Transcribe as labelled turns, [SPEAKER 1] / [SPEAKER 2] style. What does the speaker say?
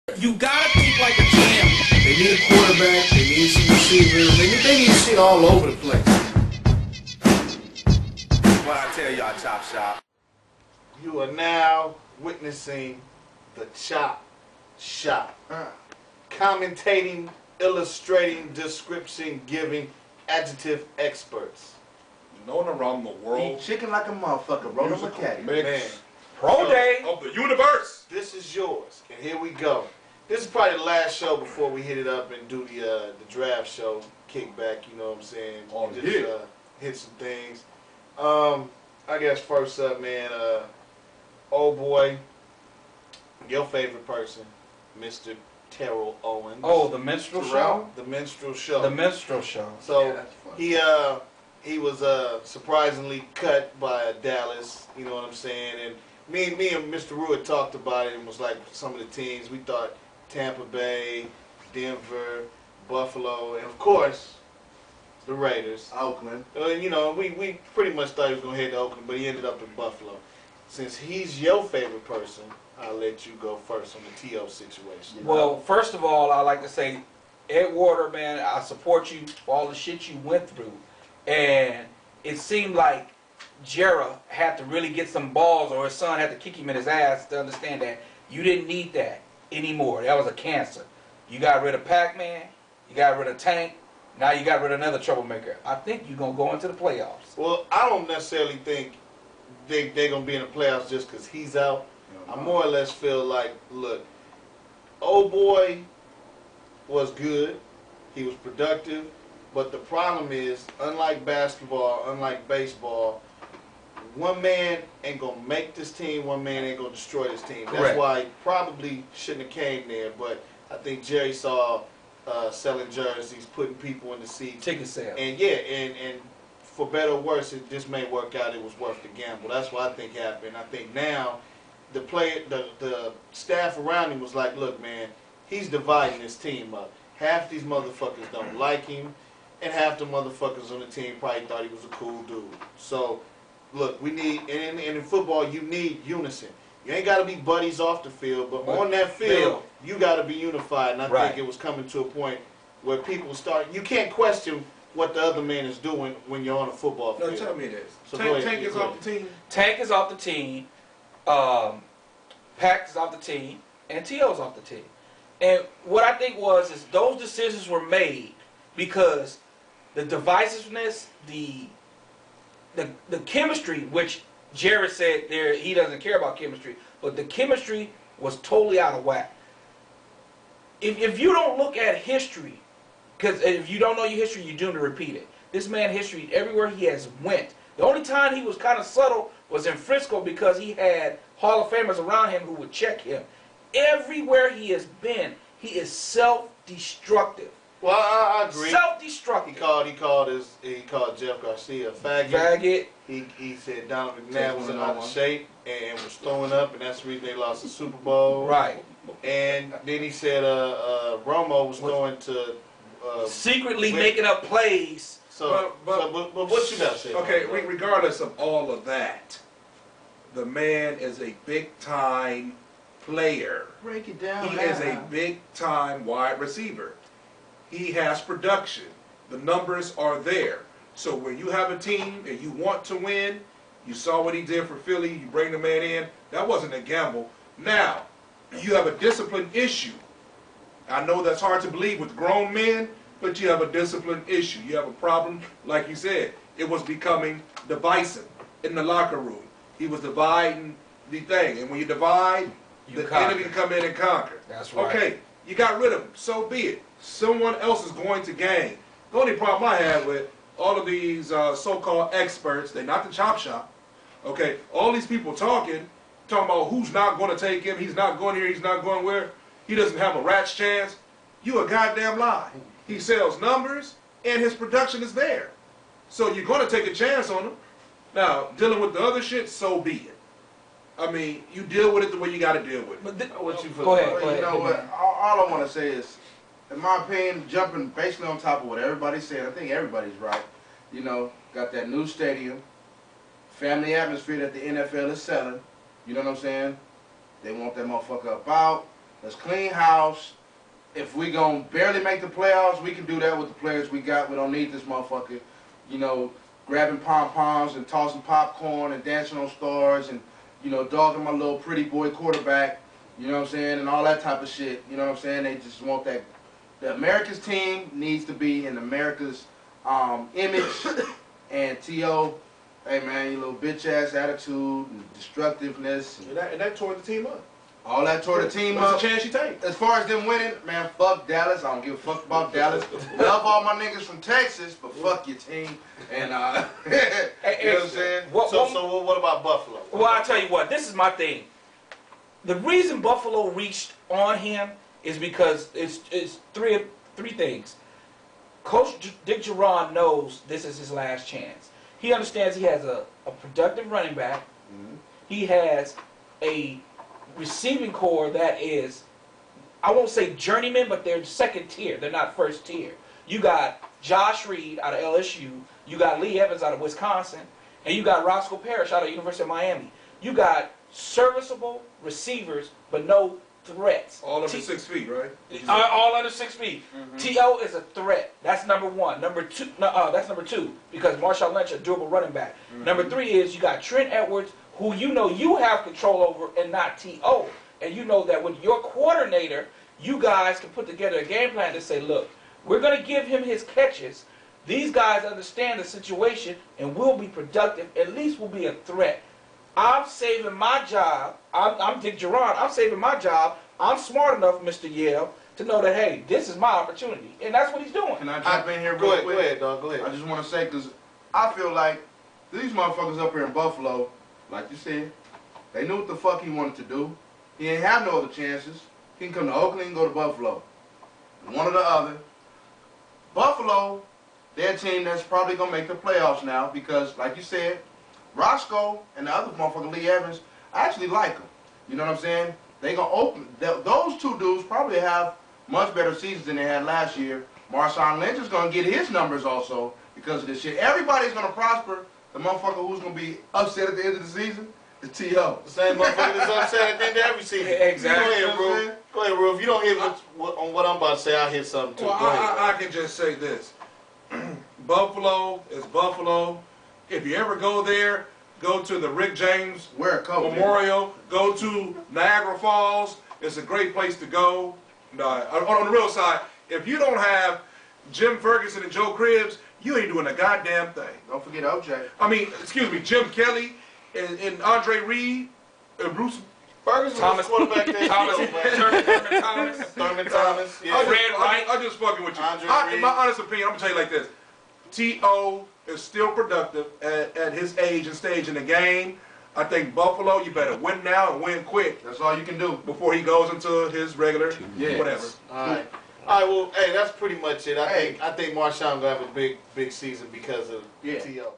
[SPEAKER 1] You gotta think like a champ.
[SPEAKER 2] They need a quarterback, they need some receivers, they need shit all over the place.
[SPEAKER 1] What I tell y'all, Chop Shop.
[SPEAKER 2] You are now witnessing the Chop Shop. Commentating, illustrating, description, giving, adjective experts.
[SPEAKER 3] Known around the world.
[SPEAKER 4] Eat chicken like a motherfucker, roll up a caddy.
[SPEAKER 2] Man.
[SPEAKER 1] Pro day
[SPEAKER 3] of the universe.
[SPEAKER 2] This is yours, and here we go. This is probably the last show before we hit it up and do the draft show, kickback. You know what I'm saying?
[SPEAKER 3] Oh,
[SPEAKER 2] just
[SPEAKER 3] yeah.
[SPEAKER 2] Hit some things. I guess first up, man. Old boy, your favorite person, Mr. Terrell Owens.
[SPEAKER 1] Oh, the minstrel show?
[SPEAKER 2] The minstrel show.
[SPEAKER 1] The minstrel show.
[SPEAKER 2] So he was surprisingly cut by Dallas. You know what I'm saying? And me and Mr. Ruitt talked about it and was like some of the teams we thought: Tampa Bay, Denver, Buffalo, and of course the Raiders.
[SPEAKER 4] Oakland.
[SPEAKER 2] You know, we pretty much thought he was gonna head to Oakland, but he ended up in Buffalo. Since he's your favorite person, I'll let you go first on the T.O. situation.
[SPEAKER 1] Well, first of all, I'd like to say, Ed Water, man, I support you for all the shit you went through. And it seemed like Jera had to really get some balls, or his son had to kick him in his ass to understand that you didn't need that anymore. That was a cancer. You got rid of Pac-Man, you got rid of Tank, now you got rid of another troublemaker. I think you're going to go into the playoffs.
[SPEAKER 2] Well, I don't necessarily think they're going to be in the playoffs just because he's out. I more or less feel like, look, old boy was good. He was productive. But the problem is, unlike basketball, unlike baseball, one man ain't going to make this team, one man ain't going to destroy this team. That's
[SPEAKER 1] Correct.
[SPEAKER 2] why he probably shouldn't have came there. But I think Jerry saw selling jerseys, putting people in the seats.
[SPEAKER 1] Ticket sale.
[SPEAKER 2] And yeah, and for better or worse, this may work out. It was worth the gamble. That's what I think happened. I think now the staff around him was like, look, man, he's dividing his team up. Half these motherfuckers don't like him, and half the motherfuckers on the team probably thought he was a cool dude. So, look, we need, and in football, you need unison. You ain't got to be buddies off the field, but on that field, you got to be unified. And I think it was coming to a point where people start, you can't question what the other man is doing when you're on a football field.
[SPEAKER 3] No, tell me this.
[SPEAKER 2] So
[SPEAKER 3] Tank is off the team.
[SPEAKER 1] Tank is off the team. Pac is off the team. And T.O.'s off the team. And what I think is those decisions were made because the divisiveness, the chemistry, which Jared said there, he doesn't care about chemistry, but the chemistry was totally out of whack. If you don't look at history, because if you don't know your history, you're doomed to repeat it. This man history, everywhere he has went. The only time he was kind of subtle was in Frisco because he had Hall of Famers around him who would check him. Everywhere he has been, he is self-destructive.
[SPEAKER 2] Well, I agree.
[SPEAKER 1] Self-destructive.
[SPEAKER 2] He called Jeff Garcia a faggot. He said Donald McNabb was out of shape and was throwing up, and that's the reason they lost the Super Bowl.
[SPEAKER 1] Right.
[SPEAKER 2] And then he said Romo was going to
[SPEAKER 1] secretly making up plays.
[SPEAKER 2] But what you got to say?
[SPEAKER 3] Okay, regardless of all of that, the man is a big-time player.
[SPEAKER 4] Break it down.
[SPEAKER 3] He is a big-time wide receiver. He has production. The numbers are there. So when you have a team and you want to win, you saw what he did for Philly, you bring the man in, that wasn't a gamble. Now, you have a discipline issue. I know that's hard to believe with grown men, but you have a discipline issue. You have a problem, like you said. It was becoming divisive in the locker room. He was dividing the thing. And when you divide, the enemy come in and conquer.
[SPEAKER 1] That's right.
[SPEAKER 3] Okay, you got rid of him. So be it. Someone else is going to gain. The only problem I have with all of these so-called experts, they're not the chop shop. Okay, all these people talking about who's not going to take him, he's not going here, he's not going where, he doesn't have a rat's chance. You a goddamn lie. He sells numbers, and his production is there. So you're going to take a chance on him. Now, dealing with the other shit, so be it. I mean, you deal with it the way you got to deal with it.
[SPEAKER 1] But
[SPEAKER 2] What you feel?
[SPEAKER 1] go ahead.
[SPEAKER 4] You know what? All I want to say is, in my opinion, jumping basically on top of what everybody's saying, I think everybody's right. You know, got that new stadium, family atmosphere that the NFL is selling. You know what I'm saying? They want that motherfucker up out. Let's clean house. If we gonna barely make the playoffs, we can do that with the players we got. We don't need this motherfucker, you know, grabbing pom-poms and tossing popcorn and dancing on stars and, you know, dogging my little pretty boy quarterback, you know what I'm saying, and all that type of shit. You know what I'm saying? They just want that. The America's team needs to be in America's image. And T.O., hey man, your little bitch ass attitude and destructiveness.
[SPEAKER 3] And that tore the team up.
[SPEAKER 4] All that tore the team
[SPEAKER 3] What's
[SPEAKER 4] up.
[SPEAKER 3] the chance you take?
[SPEAKER 4] As far as them winning, man, fuck Dallas. I don't give a fuck about Dallas. Love all my niggas from Texas, but fuck your team. And you know what I'm saying?
[SPEAKER 2] So what about Buffalo?
[SPEAKER 1] Well, I'll tell you what. This is my thing. The reason Buffalo reached on him is because it's three things. Coach Dick Duron knows this is his last chance. He understands he has a productive running back.
[SPEAKER 4] Mm-hmm.
[SPEAKER 1] He has a receiving core that is, I won't say journeyman, but they're second tier. They're not first tier. You got Josh Reed out of LSU. You got Lee Evans out of Wisconsin. And you got Roscoe Parrish out of University of Miami. You got serviceable receivers, but no threats.
[SPEAKER 3] All under 6 feet, right?
[SPEAKER 1] All under 6 feet.
[SPEAKER 2] Mm-hmm.
[SPEAKER 1] T.O. is a threat. That's number one. Number two, that's number two, because Marshawn Lynch, a durable running back.
[SPEAKER 2] Mm-hmm.
[SPEAKER 1] Number three is you got Trent Edwards, who you know you have control over, and not T.O. And you know that with your coordinator, you guys can put together a game plan to say, look, we're going to give him his catches. These guys understand the situation, and we'll be productive. At least we'll be a threat. I'm saving my job. I'm Dick Duron. I'm saving my job. I'm smart enough, Mr. Yale, to know that, hey, this is my opportunity. And that's what he's doing.
[SPEAKER 4] Can I jump in here real quick?
[SPEAKER 2] Go ahead, dog. Go ahead.
[SPEAKER 4] I just want to say, because I feel like these motherfuckers up here in Buffalo, like you said, they knew what the fuck he wanted to do. He ain't have no other chances. He can come to Oakland and go to Buffalo. One or the other. Buffalo, they're a team that's probably going to make the playoffs now because, like you said, Roscoe and the other motherfucker, Lee Evans, I actually like them. You know what I'm saying? They going to open. Those two dudes probably have much better seasons than they had last year. Marshawn Lynch is going to get his numbers also because of this shit. Everybody's going to prosper. The motherfucker who's going to be upset at the end of the season is T.O.
[SPEAKER 2] The same motherfucker that's upset at the end of every season.
[SPEAKER 1] Exactly.
[SPEAKER 2] Go ahead, bro. Go ahead, bro. If you don't hit on what I'm about to say, I'll hit something too.
[SPEAKER 3] Well,
[SPEAKER 2] Go ahead.
[SPEAKER 3] I can just say this. Buffalo is Buffalo. If you ever go there, go to the Rick James
[SPEAKER 4] Wear a coat,
[SPEAKER 3] Memorial. Go to Niagara Falls. It's a great place to go. On the real side, if you don't have Jim Ferguson and Joe Cribbs, you ain't doing a goddamn thing.
[SPEAKER 4] Don't forget OJ.
[SPEAKER 3] I mean, excuse me, Jim Kelly and Andre Reed and Bruce
[SPEAKER 2] Ferguson
[SPEAKER 1] Thomas,
[SPEAKER 2] was quarterback there.
[SPEAKER 1] Thurman Thomas.
[SPEAKER 2] Thurman Thomas. Yeah.
[SPEAKER 3] I'm just fucking with you.
[SPEAKER 2] Andre
[SPEAKER 3] In my honest opinion, I'm gonna tell you like this: T.O. is still productive at his age and stage in the game. I think Buffalo, you better win now and win quick
[SPEAKER 4] That's all you can do.
[SPEAKER 3] before he goes into his regular whatever.
[SPEAKER 2] All right. All right. Well, hey, that's pretty much it. I think Marshawn gonna have a big season because of T.O.